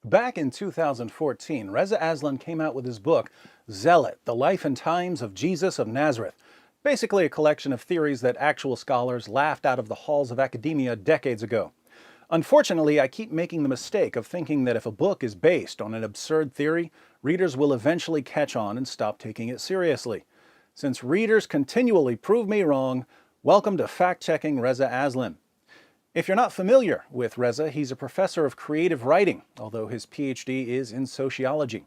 Back in 2014, Reza Aslan came out with his book, Zealot, The Life and Times of Jesus of Nazareth, basically a collection of theories that actual scholars laughed out of the halls of academia decades ago. Unfortunately, I keep making the mistake of thinking that if a book is based on an absurd theory, readers will eventually catch on and stop taking it seriously. Since readers continually prove me wrong, welcome to Fact-Checking Reza Aslan. If you're not familiar with Reza, he's a professor of creative writing, although his PhD is in sociology.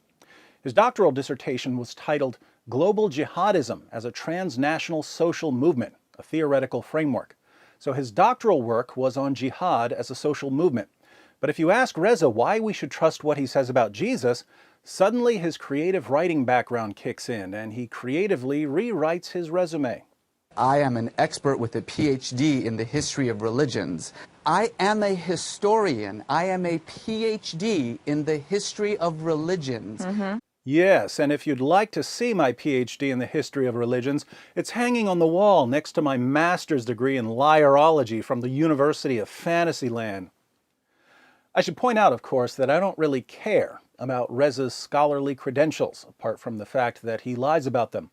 His doctoral dissertation was titled Global Jihadism as a Transnational Social Movement, a Theoretical Framework. So his doctoral work was on jihad as a social movement. But if you ask Reza why we should trust what he says about Jesus, suddenly his creative writing background kicks in and he creatively rewrites his resume. I am an expert with a PhD in the history of religions. I am a historian. I am a PhD in the history of religions. Yes, and if you'd like to see my PhD in the history of religions, it's hanging on the wall next to my master's degree in liarology from the University of Fantasyland. I should point out, of course, that I don't really care about Reza's scholarly credentials, apart from the fact that he lies about them.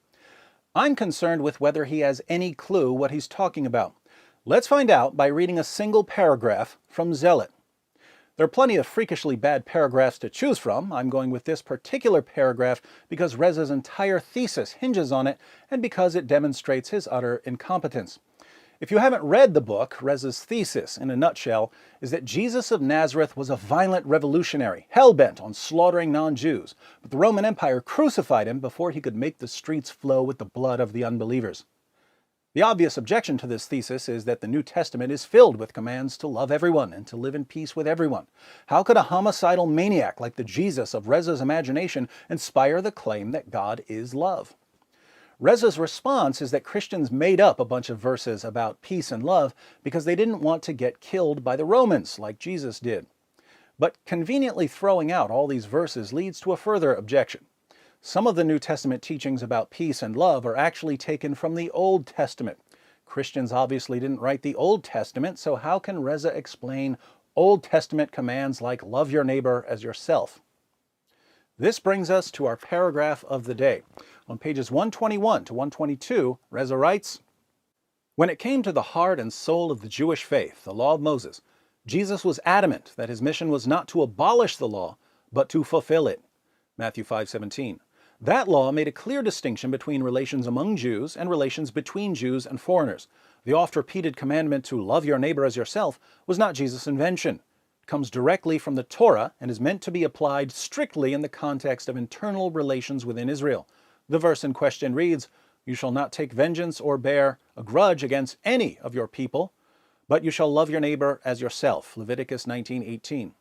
I'm concerned with whether he has any clue what he's talking about. Let's find out by reading a single paragraph from Zealot. There are plenty of freakishly bad paragraphs to choose from. I'm going with this particular paragraph because Reza's entire thesis hinges on it and because it demonstrates his utter incompetence. If you haven't read the book, Reza's thesis, in a nutshell, is that Jesus of Nazareth was a violent revolutionary, hell-bent on slaughtering non-Jews, but the Roman Empire crucified him before he could make the streets flow with the blood of the unbelievers. The obvious objection to this thesis is that the New Testament is filled with commands to love everyone and to live in peace with everyone. How could a homicidal maniac like the Jesus of Reza's imagination inspire the claim that God is love? Reza's response is that Christians made up a bunch of verses about peace and love because they didn't want to get killed by the Romans like Jesus did. But conveniently throwing out all these verses leads to a further objection. Some of the New Testament teachings about peace and love are actually taken from the Old Testament. Christians obviously didn't write the Old Testament, so how can Reza explain Old Testament commands like love your neighbor as yourself? This brings us to our paragraph of the day. On pages 121 to 122, Reza writes, "When it came to the heart and soul of the Jewish faith, the law of Moses, Jesus was adamant that his mission was not to abolish the law, but to fulfill it." Matthew 5:17. That law made a clear distinction between relations among Jews and relations between Jews and foreigners. The oft-repeated commandment to love your neighbor as yourself was not Jesus' invention. It comes directly from the Torah and is meant to be applied strictly in the context of internal relations within Israel. The verse in question reads, "You shall not take vengeance or bear a grudge against any of your people, but you shall love your neighbor as yourself." Leviticus 19:18.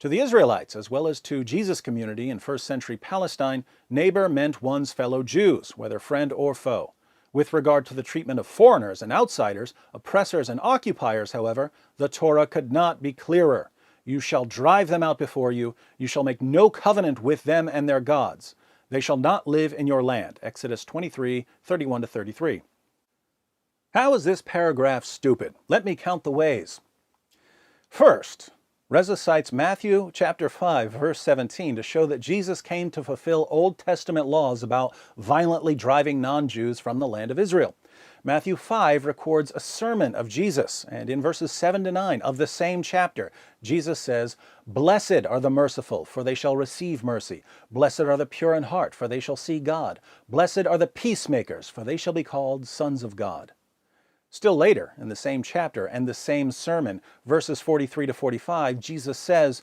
To the Israelites, as well as to Jesus' community in first century Palestine, neighbor meant one's fellow Jews, whether friend or foe. With regard to the treatment of foreigners and outsiders, oppressors and occupiers, however, the Torah could not be clearer. "You shall drive them out before you. You shall make no covenant with them and their gods. They shall not live in your land." Exodus 23:31-33. How is this paragraph stupid? Let me count the ways. First, Reza cites Matthew chapter 5, verse 17 to show that Jesus came to fulfill Old Testament laws about violently driving non-Jews from the land of Israel. Matthew 5 records a sermon of Jesus, and in verses 7 to 9 of the same chapter, Jesus says, "Blessed are the merciful, for they shall receive mercy. Blessed are the pure in heart, for they shall see God. Blessed are the peacemakers, for they shall be called sons of God." Still later, in the same chapter and the same sermon, verses 43 to 45, Jesus says,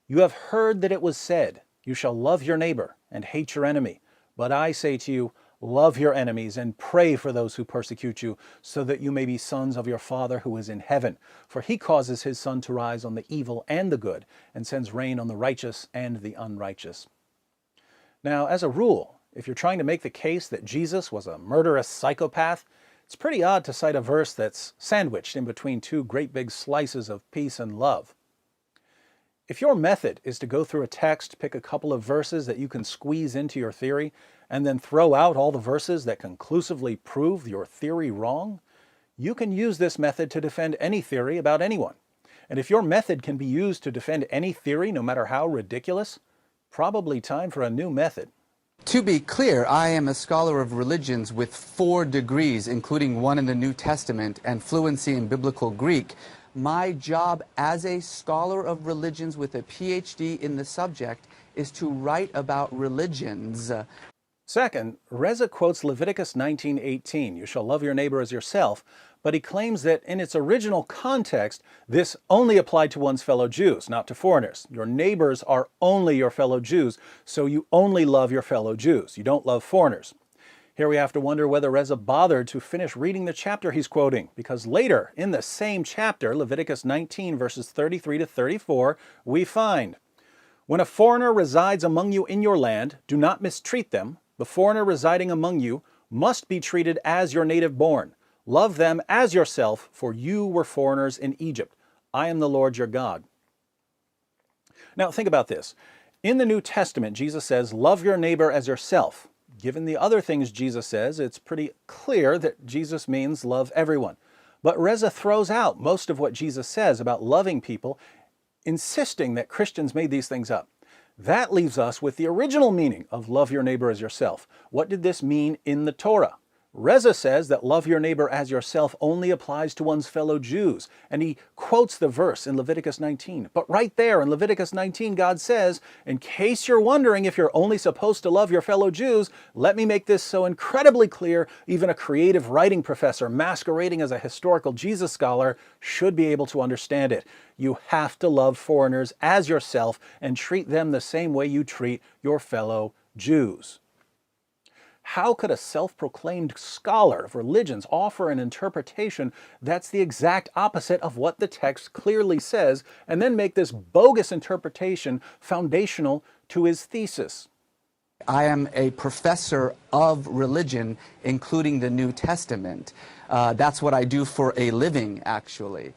"You have heard that it was said, 'You shall love your neighbor and hate your enemy.' But I say to you, love your enemies and pray for those who persecute you, so that you may be sons of your Father who is in heaven. For he causes his sun to rise on the evil and the good, and sends rain on the righteous and the unrighteous." Now, as a rule, if you're trying to make the case that Jesus was a murderous psychopath, it's pretty odd to cite a verse that's sandwiched in between two great big slices of peace and love. If your method is to go through a text, pick a couple of verses that you can squeeze into your theory, and then throw out all the verses that conclusively prove your theory wrong, you can use this method to defend any theory about anyone. And if your method can be used to defend any theory, no matter how ridiculous, probably time for a new method. To be clear, I am a scholar of religions with 4 degrees, including one in the New Testament and fluency in biblical Greek. My job as a scholar of religions with a PhD in the subject is to write about religions. Second, Reza quotes Leviticus 19:18, "You shall love your neighbor as yourself," but he claims that in its original context, this only applied to one's fellow Jews, not to foreigners. Your neighbors are only your fellow Jews, so you only love your fellow Jews. You don't love foreigners. Here we have to wonder whether Reza bothered to finish reading the chapter he's quoting, because later in the same chapter, Leviticus 19 verses 33 to 34, we find, "When a foreigner resides among you in your land, do not mistreat them. The foreigner residing among you must be treated as your native born. Love them as yourself, for you were foreigners in Egypt. I am the Lord your God." Now think about this. In the New Testament, Jesus says, "Love your neighbor as yourself." Given the other things Jesus says, it's pretty clear that Jesus means love everyone. But Reza throws out most of what Jesus says about loving people, insisting that Christians made these things up. That leaves us with the original meaning of love your neighbor as yourself. What did this mean in the Torah? Reza says that love your neighbor as yourself only applies to one's fellow Jews, and he quotes the verse in Leviticus 19. But right there in Leviticus 19, God says, in case you're wondering if you're only supposed to love your fellow Jews, let me make this so incredibly clear, even a creative writing professor masquerading as a historical Jesus scholar should be able to understand it. You have to love foreigners as yourself and treat them the same way you treat your fellow Jews. How could a self-proclaimed scholar of religions offer an interpretation that's the exact opposite of what the text clearly says, and then make this bogus interpretation foundational to his thesis? I am a professor of religion, including the New Testament. That's what I do for a living, actually.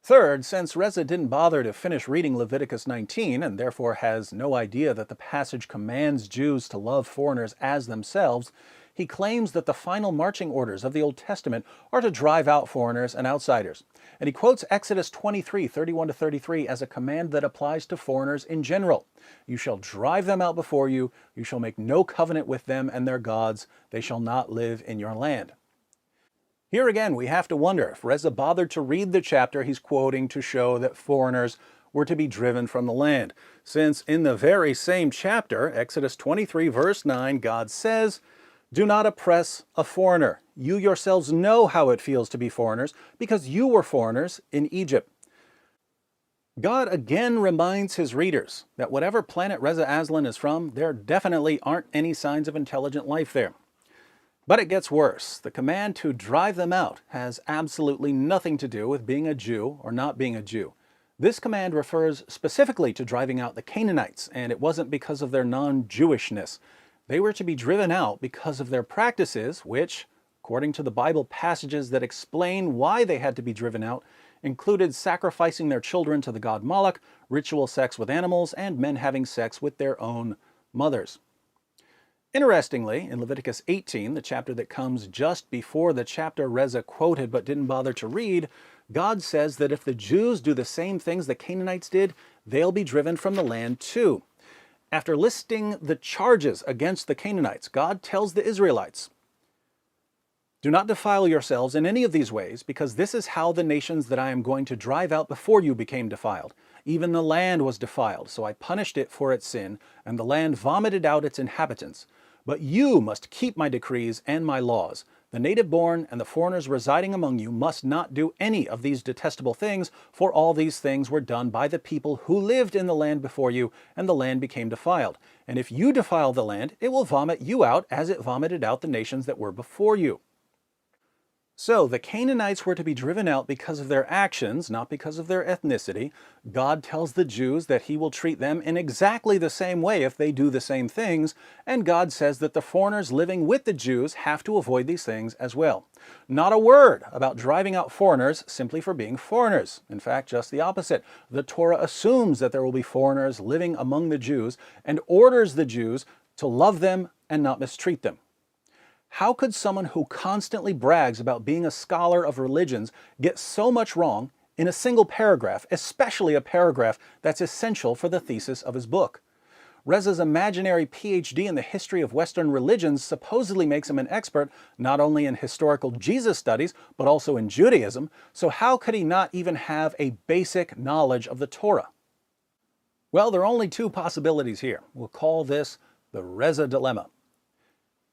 Third, since Reza didn't bother to finish reading Leviticus 19 and therefore has no idea that the passage commands Jews to love foreigners as themselves, he claims that the final marching orders of the Old Testament are to drive out foreigners and outsiders. And he quotes Exodus 23:31 to 33 as a command that applies to foreigners in general. "You shall drive them out before you. You shall make no covenant with them and their gods. They shall not live in your land." Here again, we have to wonder if Reza bothered to read the chapter he's quoting to show that foreigners were to be driven from the land, since in the very same chapter, Exodus 23 verse 9, God says, "Do not oppress a foreigner. You yourselves know how it feels to be foreigners, because you were foreigners in Egypt." God again reminds his readers that whatever planet Reza Aslan is from, there definitely aren't any signs of intelligent life there. But it gets worse. The command to drive them out has absolutely nothing to do with being a Jew or not being a Jew. This command refers specifically to driving out the Canaanites, and it wasn't because of their non-Jewishness. They were to be driven out because of their practices, which, according to the Bible passages that explain why they had to be driven out, included sacrificing their children to the god Moloch, ritual sex with animals, and men having sex with their own mothers. Interestingly, in Leviticus 18, the chapter that comes just before the chapter Reza quoted but didn't bother to read, God says that if the Jews do the same things the Canaanites did, they'll be driven from the land too. After listing the charges against the Canaanites, God tells the Israelites, "Do not defile yourselves in any of these ways, because this is how the nations that I am going to drive out before you became defiled. Even the land was defiled, so I punished it for its sin, and the land vomited out its inhabitants. But you must keep my decrees and my laws. The native-born and the foreigners residing among you must not do any of these detestable things, for all these things were done by the people who lived in the land before you, and the land became defiled. And if you defile the land, it will vomit you out as it vomited out the nations that were before you." So the Canaanites were to be driven out because of their actions, not because of their ethnicity. God tells the Jews that he will treat them in exactly the same way if they do the same things, and God says that the foreigners living with the Jews have to avoid these things as well. Not a word about driving out foreigners simply for being foreigners. In fact, just the opposite. The Torah assumes that there will be foreigners living among the Jews and orders the Jews to love them and not mistreat them. How could someone who constantly brags about being a scholar of religions get so much wrong in a single paragraph, especially a paragraph that's essential for the thesis of his book. Reza's imaginary PhD in the history of Western religions supposedly makes him an expert not only in historical Jesus studies, but also in Judaism, so how could he not even have a basic knowledge of the Torah? Well, there are only two possibilities here. We'll call this the Reza dilemma.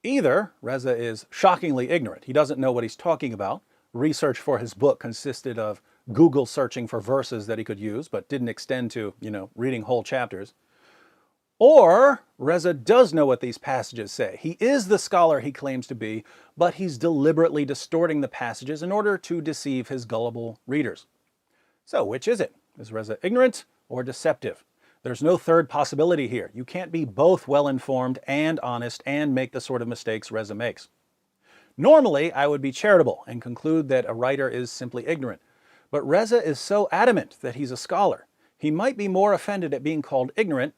Either Reza is shockingly ignorant. He doesn't know what he's talking about. Research for his book consisted of Google searching for verses that he could use, but didn't extend to, reading whole chapters. Or Reza does know what these passages say. He is the scholar he claims to be, but he's deliberately distorting the passages in order to deceive his gullible readers. So which is it? Is Reza ignorant or deceptive? There's no third possibility here. You can't be both well-informed and honest and make the sort of mistakes Reza makes. Normally, I would be charitable and conclude that a writer is simply ignorant. But Reza is so adamant that he's a scholar. He might be more offended at being called ignorant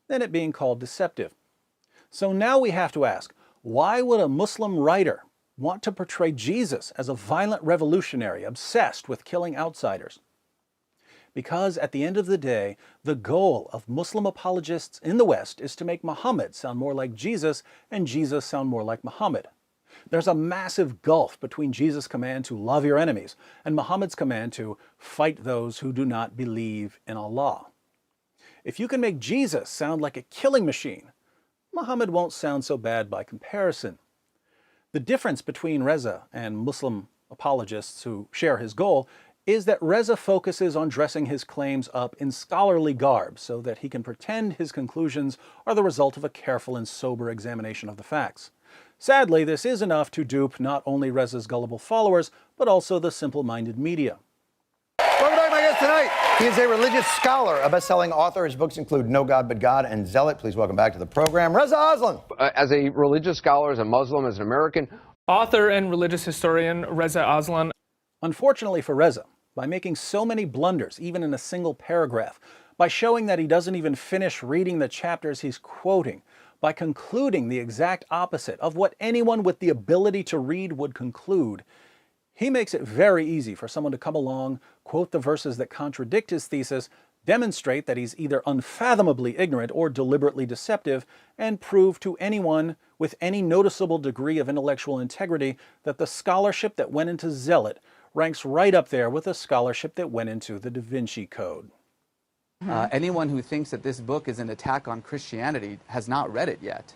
than it being called deceptive. So now we have to ask, why would a Muslim writer want to portray Jesus as a violent revolutionary obsessed with killing outsiders? Because at the end of the day, the goal of Muslim apologists in the West is to make Muhammad sound more like Jesus and Jesus sound more like Muhammad. There's a massive gulf between Jesus' command to love your enemies and Muhammad's command to fight those who do not believe in Allah. If you can make Jesus sound like a killing machine, Muhammad won't sound so bad by comparison. The difference between Reza and Muslim apologists who share his goal is that Reza focuses on dressing his claims up in scholarly garb so that he can pretend his conclusions are the result of a careful and sober examination of the facts. Sadly, this is enough to dupe not only Reza's gullible followers, but also the simple-minded media. Welcome back, my guest tonight. He is a religious scholar, a best-selling author. His books include No God But God and Zealot. Please welcome back to the program, Reza Aslan. As a religious scholar, as a Muslim, as an American. Author and religious historian Reza Aslan. Unfortunately for Reza, by making so many blunders, even in a single paragraph, by showing that he doesn't even finish reading the chapters he's quoting, by concluding the exact opposite of what anyone with the ability to read would conclude, he makes it very easy for someone to come along, quote the verses that contradict his thesis, demonstrate that he's either unfathomably ignorant or deliberately deceptive, and prove to anyone with any noticeable degree of intellectual integrity that the scholarship that went into Zealot ranks right up there with the scholarship that went into the Da Vinci Code. Anyone who thinks that this book is an attack on Christianity has not read it yet.